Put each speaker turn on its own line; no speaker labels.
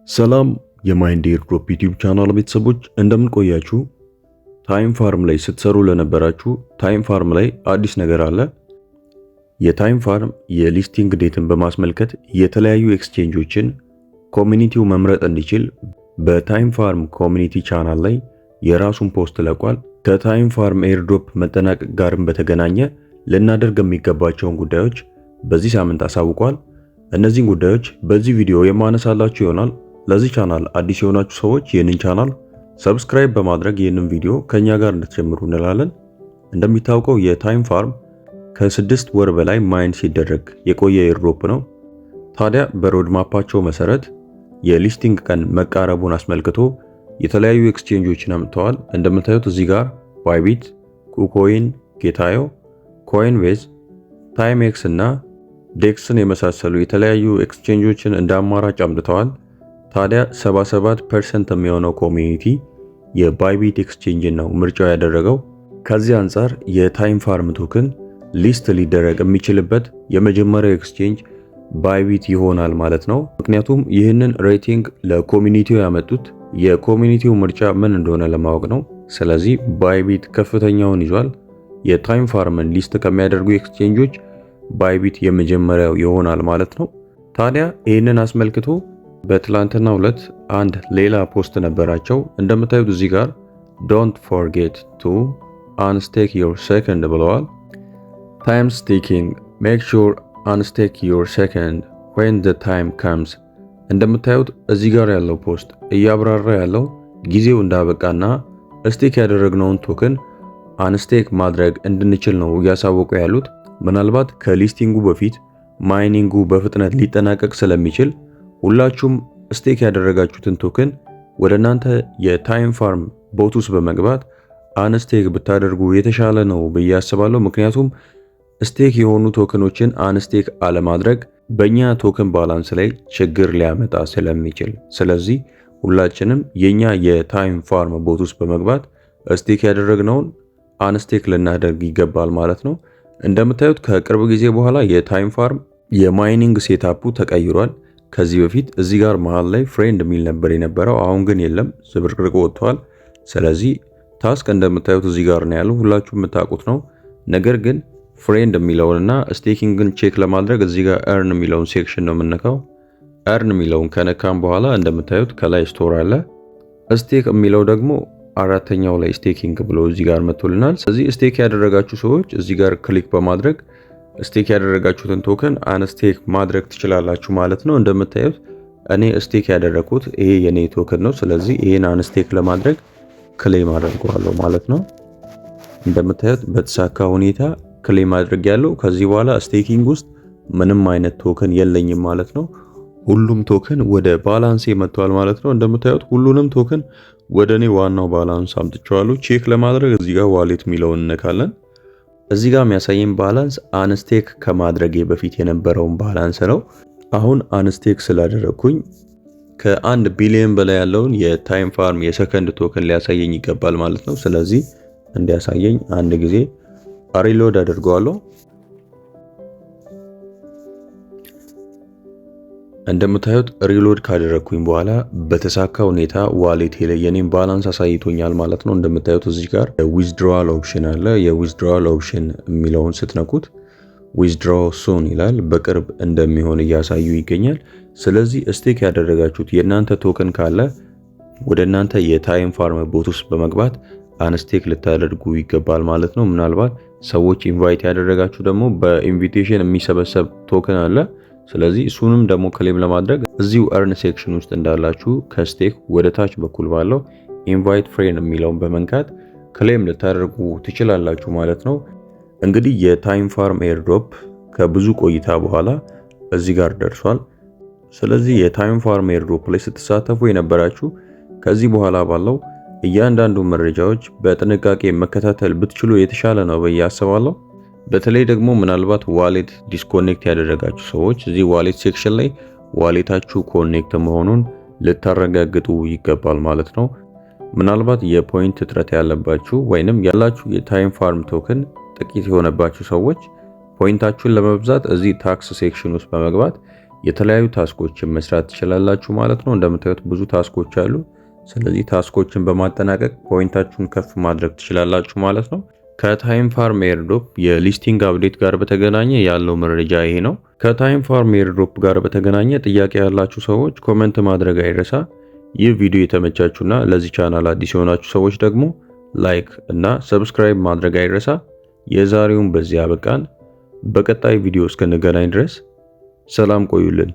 ሰላም የማይንድ ኤርድሮፕ ዩቲዩብ ቻናል ቤተሰቦች እንደምን ቆያችሁ? ታይም ፋርም ላይ ስትሰሩ ለነበራችሁ ታይም ፋርም ላይ አዲስ ነገር አለ። የታይም ፋርም የሊስቲንግ ዴትን በማስመልከት የተለያዩ ኤክስቼንጆችን ኮሚኒቲው መምረጥ እንዲችል በታይም ፋርም ኮሚኒቲ ቻናል ላይ የራሱን ፖስት ለቋል። ከታይም ፋርም ኤርድሮፕ መጠናቀቅ ጋርም በተገናኘ ልናደርግ የሚገባቸውን ጉዳዮች በዚህ ሳምንት አሳውቋል። እነዚህን ጉዳዮች በዚህ ቪዲዮ የማነሳላችሁ ይሆናል። ለዚህ ቻናል አዲስ የሆናችሁ ሰዎች ይህንን ቻናል ሰብስክራይብ በማድረግ ይህንን ቪዲዮ ከኛ ጋር እንድትጀምሩ እንላለን። እንደሚታወቀው የታይም ፋርም ከ6 ወር በላይ ማይን ሲደረግ የቆየ ኤርድሮፕ ነው። ታዲያ በሮድ ማፓቸው መሰረት የሊስቲንግ ቀን መቃረቡን አስመልክቶ የተለያዩ ኤክስቼንጆችን አምጥተዋል። እንደምታዩት እዚህ ጋር ባይቢት፣ ኩኮይን፣ ጌታዮ፣ ኮይንቤዝ፣ ታይምኤክስ እና ዴክስን የመሳሰሉ የተለያዩ ኤክስቼንጆችን እንደ አማራጭ አምጥተዋል። ታዲያ 77% የሚሆነው ኮሚኒቲ የባይቢት ኤክስቼንጅ ነው ምርጫው ያደረገው። ከዚህ አንጻር የታይም ፋርም ቶክን ሊስት ሊደረግ የሚችልበት የመጀመሪያው ኤክስቼንጅ ባይቢት ይሆናል ማለት ነው። ምክንያቱም ይህንን ሬቲንግ ለኮሚኒቲው ያመጡት የኮሚኒቲው ምርጫ ምን እንደሆነ ለማወቅ ነው። ስለዚህ ባይቢት ከፍተኛውን ይዟል። የታይም ፋርምን ሊስት ከሚያደርጉ ኤክስቼንጆች ባይቢት የመጀመሪያው ይሆናል ማለት ነው። ታዲያ ይህንን አስመልክቶ በትላንትናው ዕለት አንድ ሌላ ፖስት ነበራቸው። እንደምታዩት እዚህ ጋር ዶንት ፎርጌት ቱ አንስቴክ ዮር ሰከንድ ብለዋል። ታይም ስቴኪንግ ሜክ ሹር አንስቴክ ዮር ሰከንድ ዌን ዘ ታይም ካምስ። እንደምታዩት እዚህ ጋር ያለው ፖስት እያብራራ ያለው ጊዜው እንዳበቃና ስቴክ ያደረግነውን ቶክን አንስቴክ ማድረግ እንድንችል ነው እያሳወቁ ያሉት። ምናልባት ከሊስቲንጉ በፊት ማይኒንጉ በፍጥነት ሊጠናቀቅ ስለሚችል ሁላችሁም ስቴክ ያደረጋችሁትን ቶክን ወደ እናንተ የታይም ፋርም ቦት ውስጥ በመግባት አንስቴክ ብታደርጉ የተሻለ ነው ብዬ አስባለሁ። ምክንያቱም ስቴክ የሆኑ ቶክኖችን አንስቴክ አለማድረግ በእኛ ቶክን ባላንስ ላይ ችግር ሊያመጣ ስለሚችል፣ ስለዚህ ሁላችንም የኛ የታይም ፋርም ቦት ውስጥ በመግባት ስቴክ ያደረግነውን አንስቴክ ልናደርግ ይገባል ማለት ነው። እንደምታዩት ከቅርብ ጊዜ በኋላ የታይም ፋርም የማይኒንግ ሴታፑ ተቀይሯል። ከዚህ በፊት እዚህ ጋር መሃል ላይ ፍሬንድ የሚል ነበር የነበረው፣ አሁን ግን የለም፣ ዝብርቅርቅ ወጥቷል። ስለዚህ ታስክ እንደምታዩት እዚህ ጋር ነው ያለው፣ ሁላችሁም የምታውቁት ነው። ነገር ግን ፍሬንድ የሚለውንና ስቴኪንግን ቼክ ለማድረግ እዚህ ጋር earn የሚለውን ሴክሽን ነው የምንነካው። earn የሚለውን ከነካም በኋላ እንደምታዩት ከላይ ስቶር አለ። ስቴክ የሚለው ደግሞ አራተኛው ላይ ስቴኪንግ ብሎ እዚህ ጋር መጥቶልናል። ስለዚህ ስቴክ ያደረጋችሁ ሰዎች እዚህ ጋር ክሊክ በማድረግ ስቴክ ያደረጋችሁትን ቶክን አንስቴክ ማድረግ ትችላላችሁ ማለት ነው። እንደምታዩት እኔ ስቴክ ያደረኩት ይሄ የኔ ቶክን ነው። ስለዚህ ይሄን አንስቴክ ለማድረግ ክሌም አደርገዋለሁ ማለት ነው። እንደምታዩት በተሳካ ሁኔታ ክሌም አድርጌያለሁ። ከዚህ በኋላ ስቴኪንግ ውስጥ ምንም አይነት ቶክን የለኝም ማለት ነው። ሁሉም ቶክን ወደ ባላንስ መጥቷል ማለት ነው። እንደምታዩት ሁሉንም ቶክን ወደ እኔ ዋናው ባላንስ አምጥቼዋለሁ። ቼክ ለማድረግ እዚህ ጋር ዋሌት የሚለውን እንነካለን። እዚህ ጋር የሚያሳየኝ ባላንስ አንስቴክ ከማድረጌ በፊት የነበረውን ባላንስ ነው። አሁን አንስቴክ ስላደረግኩኝ ከ1 ቢሊዮን በላይ ያለውን የታይም ፋርም የሰከንድ ቶክን ሊያሳየኝ ይገባል ማለት ነው። ስለዚህ እንዲያሳየኝ አንድ ጊዜ ሪሎድ አድርገዋለሁ። እንደምታዩት ሪሎድ ካደረግኩኝ በኋላ በተሳካ ሁኔታ ዋሌቴ ላይ የኔን ባላንስ አሳይቶኛል ማለት ነው። እንደምታዩት እዚህ ጋር ዊዝድሮዋል ኦፕሽን አለ። የዊዝድሮዋል ኦፕሽን የሚለውን ስትነኩት ዊዝድሮ ሱን ይላል። በቅርብ እንደሚሆን እያሳዩ ይገኛል። ስለዚህ ስቴክ ያደረጋችሁት የእናንተ ቶክን ካለ ወደ እናንተ የታይም ፋርም ቦት ውስጥ በመግባት አንስቴክ ልታደርጉ ይገባል ማለት ነው። ምናልባት ሰዎች ኢንቫይት ያደረጋችሁ ደግሞ በኢንቪቴሽን የሚሰበሰብ ቶክን አለ። ስለዚህ እሱንም ደግሞ ክሌም ለማድረግ እዚሁ earn ሴክሽን ውስጥ እንዳላችሁ ከስቴክ ወደ ታች በኩል ባለው ኢንቫይት ፍሬንድ የሚለውን በመንካት ክሌም ልታደርጉ ትችላላችሁ ማለት ነው። እንግዲህ የታይም ፋርም ኤርድሮፕ ከብዙ ቆይታ በኋላ እዚህ ጋር ደርሷል። ስለዚህ የታይም ፋርም ኤርድሮፕ ላይ ስትሳተፉ የነበራችሁ ከዚህ በኋላ ባለው እያንዳንዱ መረጃዎች በጥንቃቄ መከታተል ብትችሉ የተሻለ ነው ብዬ አስባለሁ። በተለይ ደግሞ ምናልባት ዋሌት ዲስኮኔክት ያደረጋችሁ ሰዎች እዚህ ዋሌት ሴክሽን ላይ ዋሌታችሁ ኮኔክት መሆኑን ልታረጋግጡ ይገባል ማለት ነው። ምናልባት የፖይንት እጥረት ያለባችሁ ወይንም ያላችሁ የታይም ፋርም ቶክን ጥቂት የሆነባችሁ ሰዎች ፖይንታችሁን ለመብዛት እዚህ ታክስ ሴክሽን ውስጥ በመግባት የተለያዩ ታስኮችን መስራት ትችላላችሁ ማለት ነው። እንደምታዩት ብዙ ታስኮች አሉ። ስለዚህ ታስኮችን በማጠናቀቅ ፖይንታችሁን ከፍ ማድረግ ትችላላችሁ ማለት ነው። ከታይም ፋርም ኤርድሮፕ የሊስቲንግ አፕዴት ጋር በተገናኘ ያለው መረጃ ይሄ ነው። ከታይም ፋርም ኤርድሮፕ ጋር በተገናኘ ጥያቄ ያላችሁ ሰዎች ኮመንት ማድረግ አይረሳ። ይህ ቪዲዮ የተመቻችሁና ለዚህ ቻናል አዲስ የሆናችሁ ሰዎች ደግሞ ላይክ እና ሰብስክራይብ ማድረግ አይረሳ። የዛሬውን በዚህ አበቃን። በቀጣይ ቪዲዮ እስክንገናኝ ድረስ ሰላም ቆዩልን።